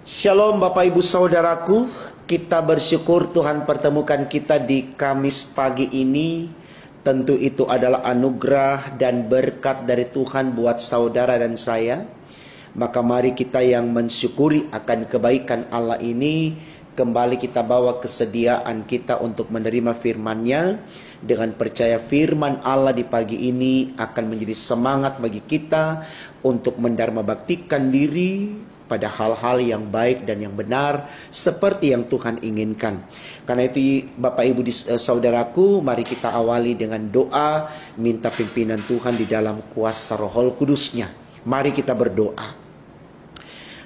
Shalom Bapak Ibu Saudaraku, kita bersyukur Tuhan pertemukan kita di Kamis pagi ini. Tentu itu adalah anugerah dan berkat dari Tuhan buat saudara dan saya. Maka mari kita yang mensyukuri akan kebaikan Allah ini, kembali kita bawa kesediaan kita untuk menerima firman-Nya. Dengan percaya firman Allah di pagi ini akan menjadi semangat bagi kita untuk mendharma baktikan diri pada hal-hal yang baik dan yang benar seperti yang Tuhan inginkan. Karena itu Bapak Ibu saudaraku, mari kita awali dengan doa, minta pimpinan Tuhan di dalam kuasa Roh Kudus-Nya. Mari kita berdoa.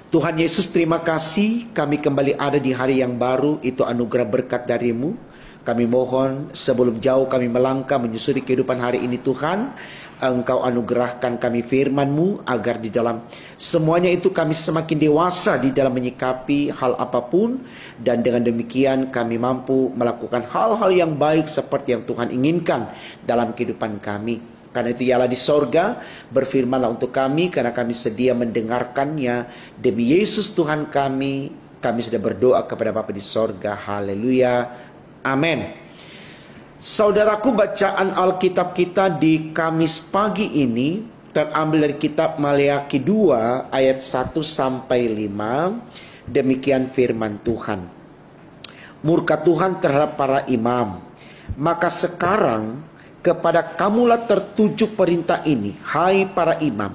Tuhan Yesus, terima kasih kami kembali ada di hari yang baru, itu anugerah berkat dari-Mu. Kami mohon sebelum jauh kami melangkah menyusuri kehidupan hari ini Tuhan, Engkau anugerahkan kami firman-Mu agar di dalam semuanya itu kami semakin dewasa di dalam menyikapi hal apapun, dan dengan demikian kami mampu melakukan hal-hal yang baik seperti yang Tuhan inginkan dalam kehidupan kami. Karena itu ialah di sorga, berfirmanlah untuk kami karena kami sedia mendengarkannya. Demi Yesus Tuhan kami sudah berdoa kepada Bapa di sorga. Haleluya. Amin. Saudaraku, bacaan Alkitab kita di Kamis pagi ini terambil dari kitab Maleakhi 2 ayat 1 sampai 5. Demikian firman Tuhan. Murka Tuhan terhadap para imam. Maka sekarang kepada kamulah tertuju perintah ini, hai para imam.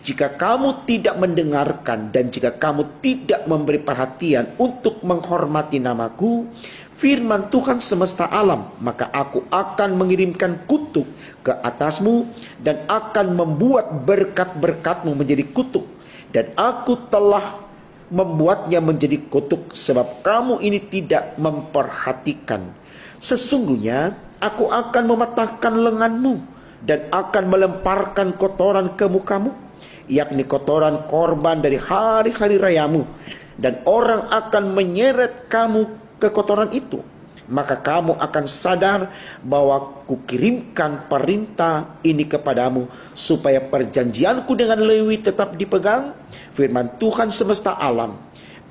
Jika kamu tidak mendengarkan dan jika kamu tidak memberi perhatian untuk menghormati namaku, firman Tuhan semesta alam, maka aku akan mengirimkan kutuk ke atasmu dan akan membuat berkat-berkatmu menjadi kutuk. Dan aku telah membuatnya menjadi kutuk sebab kamu ini tidak memperhatikan. Sesungguhnya aku akan mematahkan lenganmu dan akan melemparkan kotoran ke mukamu, yakni kotoran korban dari hari-hari rayamu. Dan orang akan menyeret kamu ke kotoran itu. Maka kamu akan sadar bahwa kukirimkan perintah ini kepadamu supaya perjanjianku dengan Lewi tetap dipegang. Firman Tuhan semesta alam,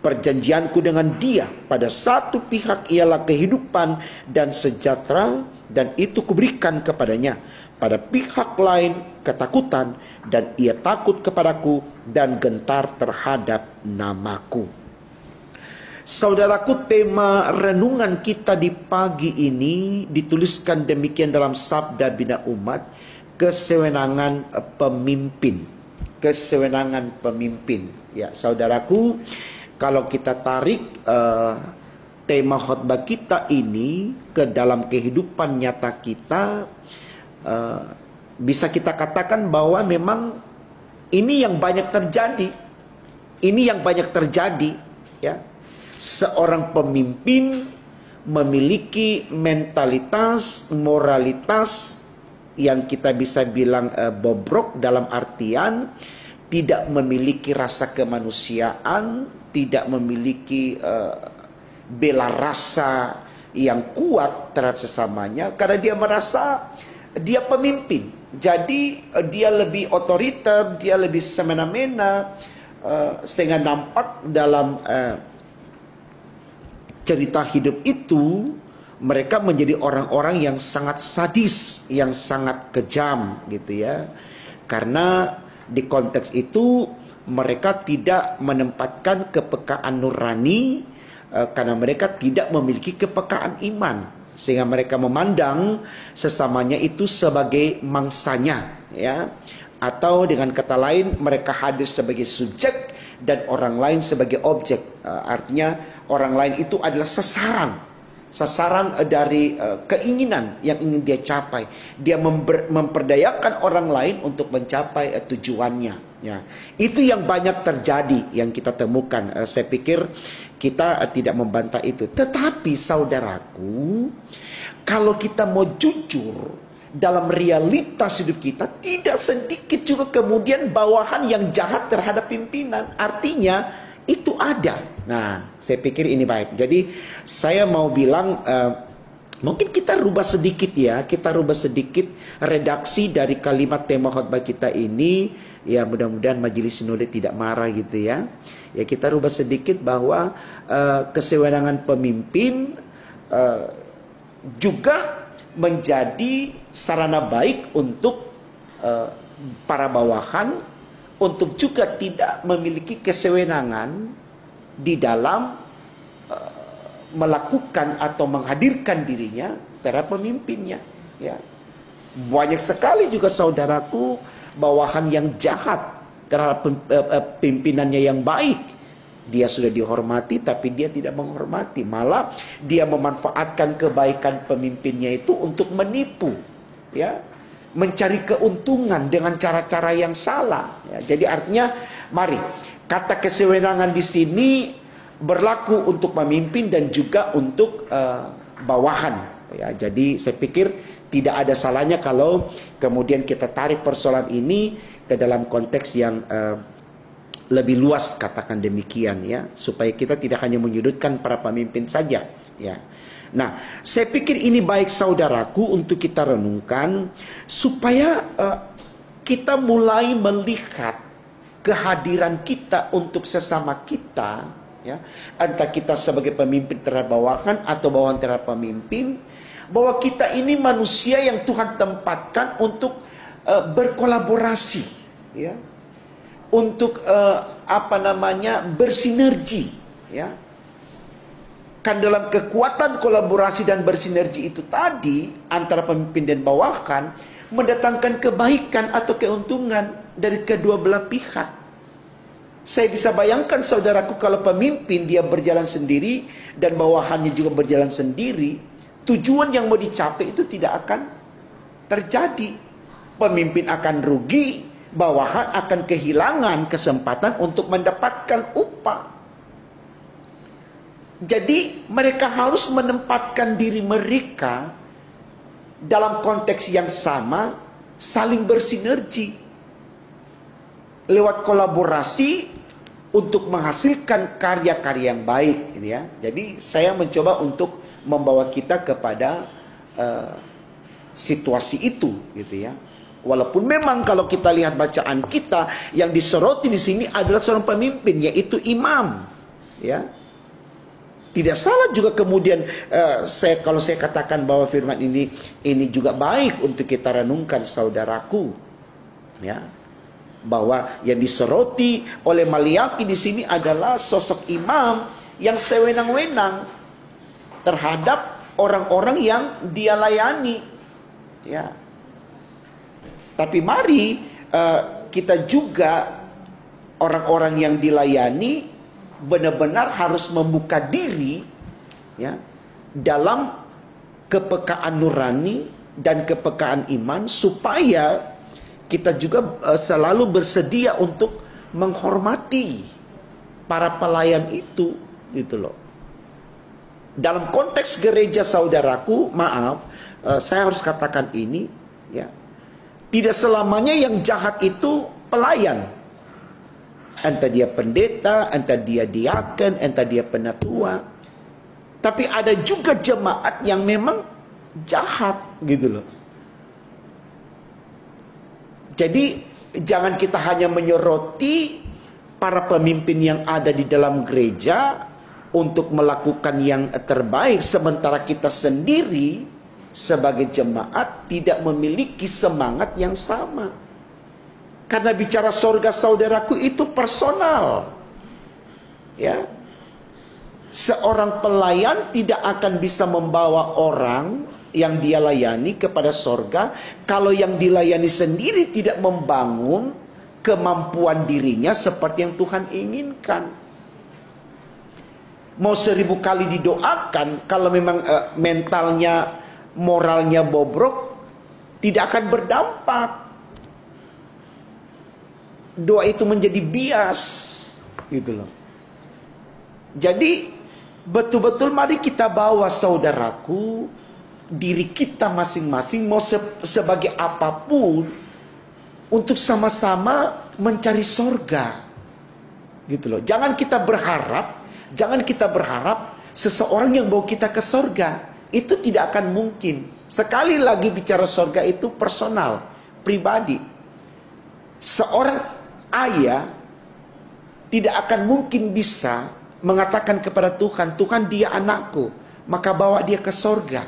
perjanjianku dengan dia pada satu pihak ialah kehidupan dan sejahtera, dan itu kuberikan kepadanya. Pada pihak lain ketakutan, dan ia takut kepadaku dan gentar terhadap namaku. Saudaraku, tema renungan kita di pagi ini dituliskan demikian dalam Sabda Bina Umat, kesewenangan pemimpin. Kesewenangan pemimpin. Ya, saudaraku, kalau kita tarik tema khotbah kita ini ke dalam kehidupan nyata kita, bisa kita katakan bahwa memang ini yang banyak terjadi. Ini yang banyak terjadi, ya. Seorang pemimpin memiliki mentalitas, moralitas yang kita bisa bilang bobrok, dalam artian tidak memiliki rasa kemanusiaan, tidak memiliki bela rasa yang kuat terhadap sesamanya, karena dia merasa dia pemimpin. Jadi dia lebih otoriter, dia lebih semena-mena, sehingga nampak dalam cerita hidup itu mereka menjadi orang-orang yang sangat sadis, yang sangat kejam gitu ya. Karena di konteks itu mereka tidak menempatkan kepekaan nurani, karena mereka tidak memiliki kepekaan iman, sehingga mereka memandang sesamanya itu sebagai mangsanya, ya. Atau dengan kata lain, mereka hadir sebagai subjek dan orang lain sebagai objek. Artinya orang lain itu adalah sasaran dari keinginan yang ingin dia capai. Dia memperdayakan orang lain untuk mencapai tujuannya. Ya, itu yang banyak terjadi, yang kita temukan. Saya pikir kita tidak membantah itu. Tetapi saudaraku, kalau kita mau jujur dalam realitas hidup kita, tidak sedikit juga kemudian bawahan yang jahat terhadap pimpinan. Artinya itu ada. Nah, saya pikir ini baik. Jadi saya mau bilang Mungkin kita rubah sedikit ya, kita rubah sedikit redaksi dari kalimat tema khotbah kita ini. Ya mudah-mudahan majelis sinode tidak marah gitu ya. Ya kita rubah sedikit bahwa kesewenangan pemimpin juga menjadi sarana baik untuk para bawahan untuk juga tidak memiliki kesewenangan di dalam melakukan atau menghadirkan dirinya terhadap pemimpinnya. Ya. Banyak sekali juga saudaraku bawahan yang jahat terhadap pimpinannya yang baik. Dia sudah dihormati tapi dia tidak menghormati. Malah dia memanfaatkan kebaikan pemimpinnya itu untuk menipu. Ya. Mencari keuntungan dengan cara-cara yang salah. Ya. Jadi artinya mari kata kesewenangan di sini berlaku untuk pemimpin dan juga untuk bawahan. Ya, jadi saya pikir tidak ada salahnya kalau kemudian kita tarik persoalan ini ke dalam konteks yang lebih luas, katakan demikian ya, supaya kita tidak hanya menyudutkan para pemimpin saja. Ya. Nah, saya pikir ini baik saudaraku untuk kita renungkan supaya kita mulai melihat kehadiran kita untuk sesama kita. Ya, entah kita sebagai pemimpin terhadap bawahan atau bawahan terhadap pemimpin, bahwa kita ini manusia yang Tuhan tempatkan untuk berkolaborasi, ya, untuk bersinergi, ya. Kan dalam kekuatan kolaborasi dan bersinergi itu tadi antara pemimpin dan bawahan mendatangkan kebaikan atau keuntungan dari kedua belah pihak. Saya bisa bayangkan saudaraku kalau pemimpin dia berjalan sendiri dan bawahannya juga berjalan sendiri, tujuan yang mau dicapai itu tidak akan terjadi. Pemimpin akan rugi, bawahan akan kehilangan kesempatan untuk mendapatkan upah. Jadi mereka harus menempatkan diri mereka dalam konteks yang sama, saling bersinergi lewat kolaborasi untuk menghasilkan karya-karya yang baik, gitu ya. Jadi saya mencoba untuk membawa kita kepada situasi itu, gitu ya. Walaupun memang kalau kita lihat bacaan kita yang disoroti di sini adalah seorang pemimpin, yaitu imam, ya. Tidak salah juga kemudian kalau saya katakan bahwa firman ini juga baik untuk kita renungkan saudaraku, ya. Bahwa yang disoroti oleh Maliaki di sini adalah sosok imam yang sewenang-wenang terhadap orang-orang yang dia layani, ya. Tapi mari kita juga orang-orang yang dilayani benar-benar harus membuka diri, ya, dalam kepekaan nurani dan kepekaan iman supaya kita juga selalu bersedia untuk menghormati para pelayan itu, gitu loh. Dalam konteks gereja saudaraku, maaf, saya harus katakan ini, ya. Tidak selamanya yang jahat itu pelayan. Entah dia pendeta, entah dia diaken, entah dia penatua. Tapi ada juga jemaat yang memang jahat, gitu loh. Jadi jangan kita hanya menyoroti para pemimpin yang ada di dalam gereja untuk melakukan yang terbaik, sementara kita sendiri sebagai jemaat tidak memiliki semangat yang sama. Karena bicara sorga saudaraku itu personal, ya. Seorang pelayan tidak akan bisa membawa orang yang dia layani kepada sorga kalau yang dilayani sendiri tidak membangun kemampuan dirinya seperti yang Tuhan inginkan. Mau 1000 kali didoakan, kalau memang mentalnya, moralnya bobrok, tidak akan berdampak. Doa itu menjadi bias, gitu loh. Jadi betul-betul mari kita bawa saudaraku diri kita masing-masing mau sebagai apapun untuk sama-sama mencari sorga, gitu loh. Jangan kita berharap seseorang yang bawa kita ke sorga. Itu tidak akan mungkin. Sekali lagi bicara surga itu personal, pribadi. Seorang ayah tidak akan mungkin bisa mengatakan kepada Tuhan, Tuhan dia anakku, maka bawa dia ke surga.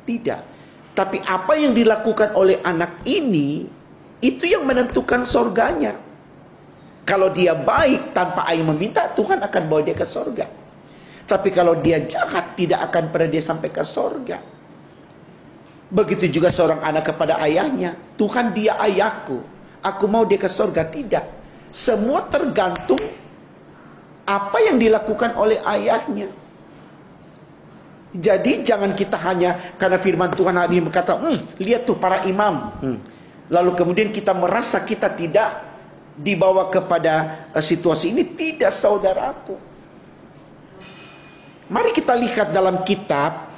Tidak. Tapi apa yang dilakukan oleh anak ini, itu yang menentukan surganya. Kalau dia baik tanpa ayah meminta, Tuhan akan bawa dia ke surga. Tapi kalau dia jahat, tidak akan pernah dia sampai ke surga. Begitu juga seorang anak kepada ayahnya, Tuhan dia ayahku, aku mau dia ke surga. Tidak. Semua tergantung apa yang dilakukan oleh ayahnya. Jadi jangan kita hanya karena firman Tuhan hari ini berkata, lihat tuh para imam. Lalu kemudian kita merasa kita tidak dibawa kepada situasi ini. Tidak, saudaraku. Mari kita lihat dalam kitab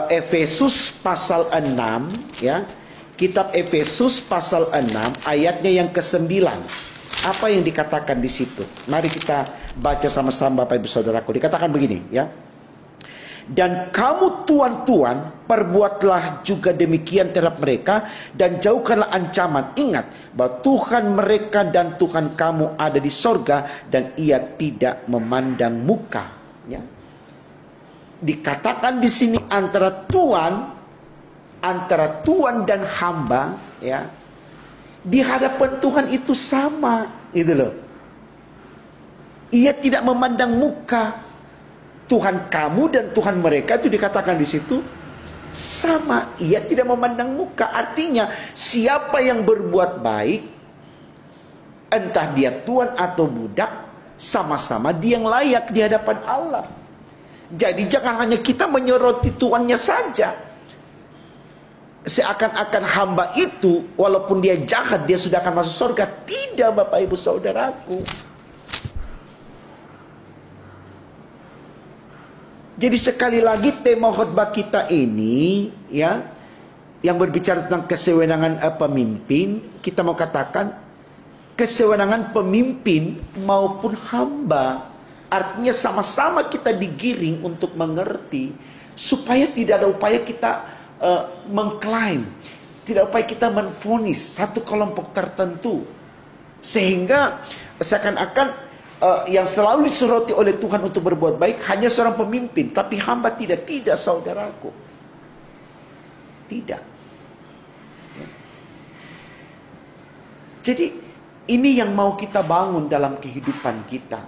Efesus pasal 6, ya. Kitab Efesus pasal 6 ayatnya yang ke-9. Apa yang dikatakan di situ? Mari kita baca sama-sama Bapak Ibu Saudaraku. Dikatakan begini, ya. Dan kamu tuan-tuan, perbuatlah juga demikian terhadap mereka, dan jauhkanlah ancaman. Ingat bahwa Tuhan mereka dan Tuhan kamu ada di sorga, dan ia tidak memandang muka. Ya. Dikatakan di sini antara Tuhan dan hamba, ya, di hadapan Tuhan itu sama, gitu loh. Ia tidak memandang muka. Tuhan kamu dan Tuhan mereka itu dikatakan di situ sama. Ia tidak memandang muka. Artinya siapa yang berbuat baik, entah dia tuan atau budak, sama-sama dia yang layak di hadapan Allah. Jadi jangan hanya kita menyoroti tuannya saja. Seakan-akan hamba itu walaupun dia jahat dia sudah akan masuk surga. Tidak, Bapak Ibu Saudaraku. Jadi sekali lagi tema khotbah kita ini, ya, yang berbicara tentang kesewenangan pemimpin, kita mau katakan kesewenangan pemimpin maupun hamba. Artinya sama-sama kita digiring untuk mengerti supaya tidak ada upaya kita mengklaim, tidak upaya kita menvonis satu kelompok tertentu, sehingga seakan-akan yang selalu disoroti oleh Tuhan untuk berbuat baik hanya seorang pemimpin, tapi hamba tidak. Tidak, saudaraku. Tidak. Jadi ini yang mau kita bangun dalam kehidupan kita.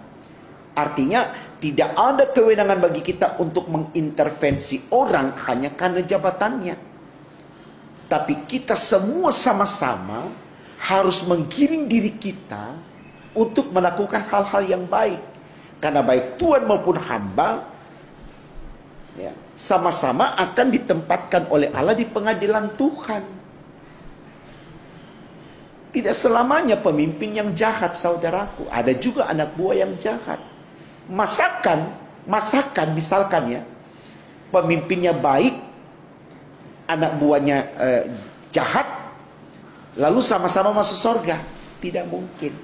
Artinya tidak ada kewenangan bagi kita untuk mengintervensi orang hanya karena jabatannya. Tapi kita semua sama-sama harus menggiring diri kita untuk melakukan hal-hal yang baik. Karena baik tuan maupun hamba, ya, sama-sama akan ditempatkan oleh Allah di pengadilan Tuhan. Tidak selamanya pemimpin yang jahat, saudaraku. Ada juga anak buah yang jahat. Masakan misalkan, ya, pemimpinnya baik, anak buahnya jahat, lalu sama-sama masuk surga. Tidak mungkin.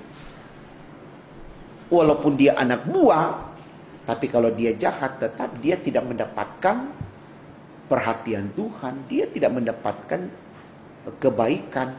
Walaupun dia anak buah, tapi kalau dia jahat, tetap dia tidak mendapatkan perhatian Tuhan. Dia tidak mendapatkan kebaikan.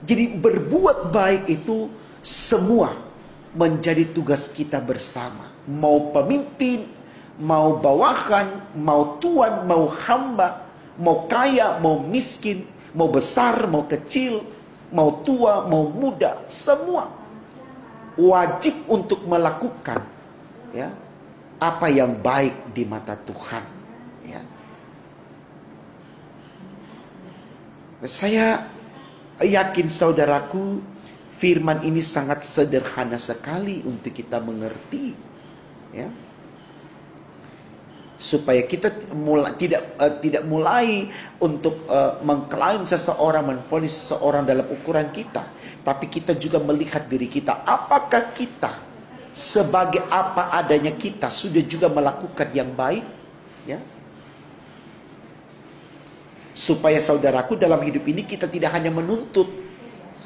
Jadi berbuat baik itu semua menjadi tugas kita bersama. Mau pemimpin, mau bawahan, mau tuan, mau hamba, mau kaya, mau miskin, mau besar, mau kecil, mau tua, mau muda, semua wajib untuk melakukan, ya, apa yang baik di mata Tuhan, ya. Saya yakin saudaraku, firman ini sangat sederhana sekali untuk kita mengerti, ya. Supaya kita tidak mulai untuk mengklaim seseorang, menvonis seseorang dalam ukuran kita. Tapi kita juga melihat diri kita. Apakah kita sebagai apa adanya kita sudah juga melakukan yang baik, ya? Supaya saudaraku dalam hidup ini kita tidak hanya menuntut,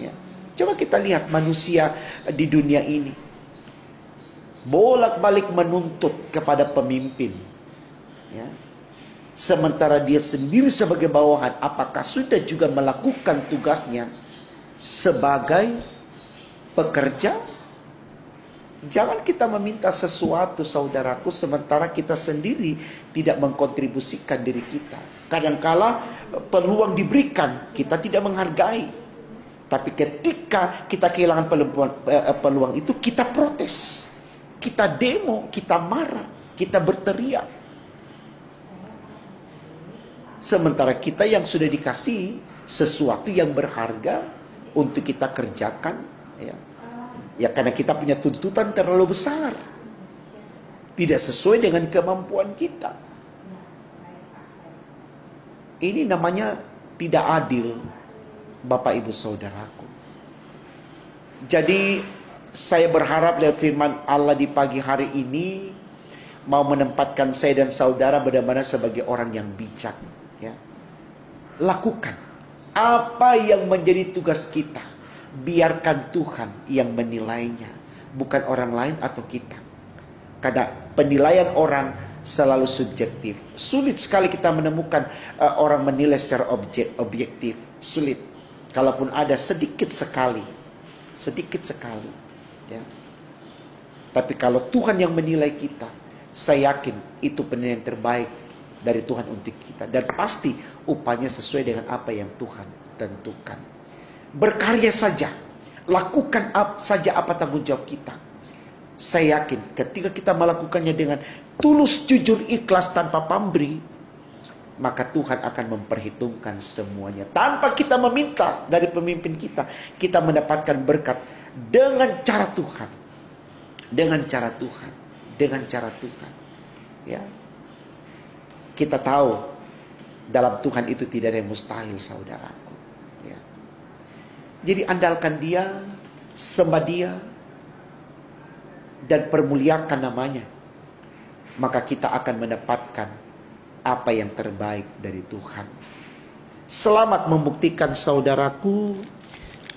ya. Coba kita lihat manusia di dunia ini bolak-balik menuntut kepada pemimpin, Ya. Sementara dia sendiri sebagai bawahan, apakah sudah juga melakukan tugasnya sebagai pekerja? Jangan kita meminta sesuatu, saudaraku, sementara kita sendiri tidak mengkontribusikan diri kita. Kadangkala peluang diberikan, kita tidak menghargai. Tapi ketika kita kehilangan peluang itu, kita protes, kita demo, kita marah, kita berteriak. Sementara kita yang sudah dikasih sesuatu yang berharga untuk kita kerjakan, ya karena kita punya tuntutan terlalu besar, tidak sesuai dengan kemampuan kita. Ini namanya tidak adil, Bapak Ibu Saudaraku. Jadi saya berharap lewat firman Allah di pagi hari ini mau menempatkan saya dan saudara benar-benar sebagai orang yang bijak. Ya. Lakukan apa yang menjadi tugas kita. Biarkan Tuhan yang menilainya, bukan orang lain atau kita. Karena penilaian orang selalu subjektif. Sulit sekali kita menemukan orang menilai secara objektif. Sulit. Kalaupun ada sedikit sekali. Ya. Tapi kalau Tuhan yang menilai kita, saya yakin itu penilaian terbaik dari Tuhan untuk kita. Dan pasti upahnya sesuai dengan apa yang Tuhan tentukan. Berkarya saja. Lakukan saja apa tanggung jawab kita. Saya yakin ketika kita melakukannya dengan tulus, jujur, ikhlas, tanpa pamrih, maka Tuhan akan memperhitungkan semuanya. Tanpa kita meminta dari pemimpin kita, kita mendapatkan berkat dengan cara Tuhan. Dengan cara Tuhan. Dengan cara Tuhan. Ya. Kita tahu dalam Tuhan itu tidak ada yang mustahil, saudaraku. Ya. Jadi andalkan Dia, sembah Dia, dan permuliakan namanya. Maka kita akan mendapatkan apa yang terbaik dari Tuhan. Selamat membuktikan, saudaraku.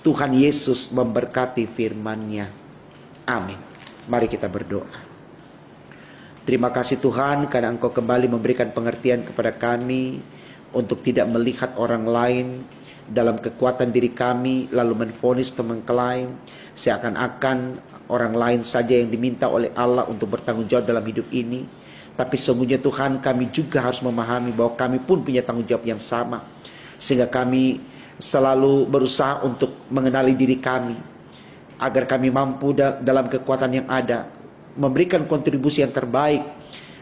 Tuhan Yesus memberkati firman-Nya. Amin. Mari kita berdoa. Terima kasih Tuhan karena Engkau kembali memberikan pengertian kepada kami untuk tidak melihat orang lain dalam kekuatan diri kami lalu menvonis atau mengklaim seakan-akan orang lain saja yang diminta oleh Allah untuk bertanggung jawab dalam hidup ini. Tapi sungguhnya Tuhan, kami juga harus memahami bahwa kami pun punya tanggung jawab yang sama. Sehingga kami selalu berusaha untuk mengenali diri kami agar kami mampu dalam kekuatan yang ada memberikan kontribusi yang terbaik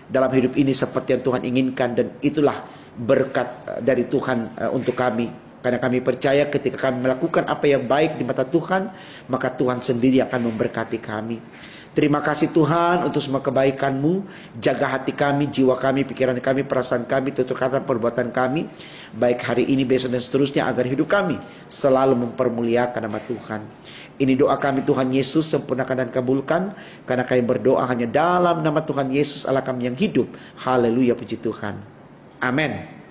dalam hidup ini seperti yang Tuhan inginkan. Dan itulah berkat dari Tuhan untuk kami. Karena kami percaya ketika kami melakukan apa yang baik di mata Tuhan, maka Tuhan sendiri akan memberkati kami. Terima kasih Tuhan untuk semua kebaikan-Mu. Jaga hati kami, jiwa kami, pikiran kami, perasaan kami, tutur kata, perbuatan kami, baik hari ini, besok dan seterusnya, agar hidup kami selalu mempermuliakan nama Tuhan. Ini doa kami Tuhan Yesus, sempurnakan dan kabulkan. Karena kami berdoa hanya dalam nama Tuhan Yesus Allah kami yang hidup. Haleluya, puji Tuhan. Amin.